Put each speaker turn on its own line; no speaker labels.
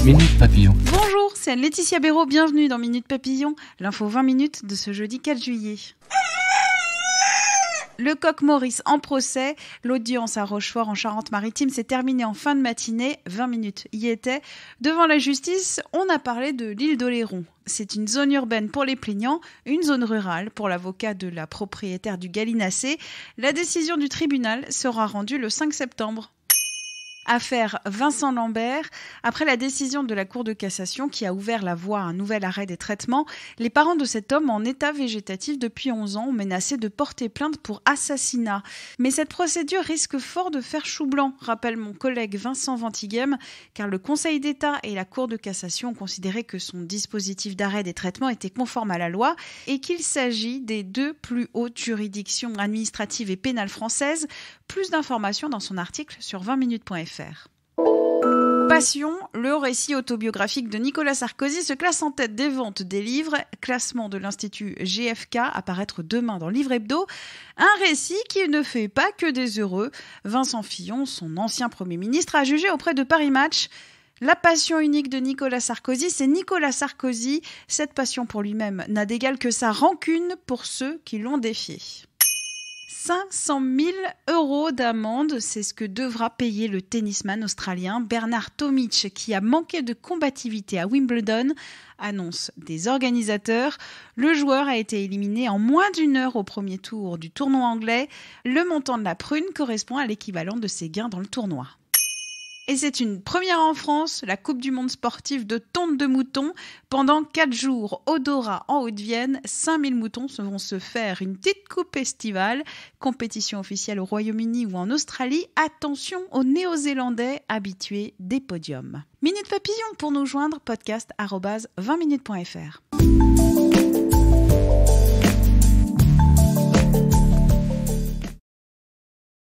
Minute Papillon.
Bonjour, c'est Laetitia Béraud, bienvenue dans Minute Papillon, l'info 20 minutes de ce jeudi 4 juillet. Le coq Maurice en procès, l'audience à Rochefort en Charente-Maritime s'est terminée en fin de matinée, 20 minutes y étaient. Devant la justice, on a parlé de l'île d'Oléron. C'est une zone urbaine pour les plaignants, une zone rurale pour l'avocat de la propriétaire du gallinacé. La décision du tribunal sera rendue le 5 septembre. Affaire Vincent Lambert. Après la décision de la Cour de cassation qui a ouvert la voie à un nouvel arrêt des traitements, les parents de cet homme en état végétatif depuis 11 ans ont menacé de porter plainte pour assassinat. Mais cette procédure risque fort de faire chou blanc, rappelle mon collègue Vincent Ventighem, car le Conseil d'État et la Cour de cassation ont considéré que son dispositif d'arrêt des traitements était conforme à la loi et qu'il s'agit des deux plus hautes juridictions administratives et pénales françaises. Plus d'informations dans son article sur 20minutes.fr. Passion, le récit autobiographique de Nicolas Sarkozy se classe en tête des ventes des livres, classement de l'Institut GfK à paraître demain dans Livre Hebdo. Un récit qui ne fait pas que des heureux. Vincent Fillon, son ancien Premier ministre, a jugé auprès de Paris Match. La passion unique de Nicolas Sarkozy, c'est Nicolas Sarkozy. Cette passion pour lui-même n'a d'égal que sa rancune pour ceux qui l'ont défié. 500 000 € d'amende, c'est ce que devra payer le tennisman australien Bernard Tomic qui a manqué de combativité à Wimbledon, annonce des organisateurs. Le joueur a été éliminé en moins d'une heure au premier tour du tournoi anglais. Le montant de la prune correspond à l'équivalent de ses gains dans le tournoi. Et c'est une première en France, la Coupe du monde sportive de tonte de moutons. Pendant 4 jours, au Dora en Haute-Vienne, 5000 moutons vont se faire une petite coupe estivale. Compétition officielle au Royaume-Uni ou en Australie. Attention aux Néo-Zélandais habitués des podiums. Minute Papillon pour nous joindre, podcast@20minutes.fr.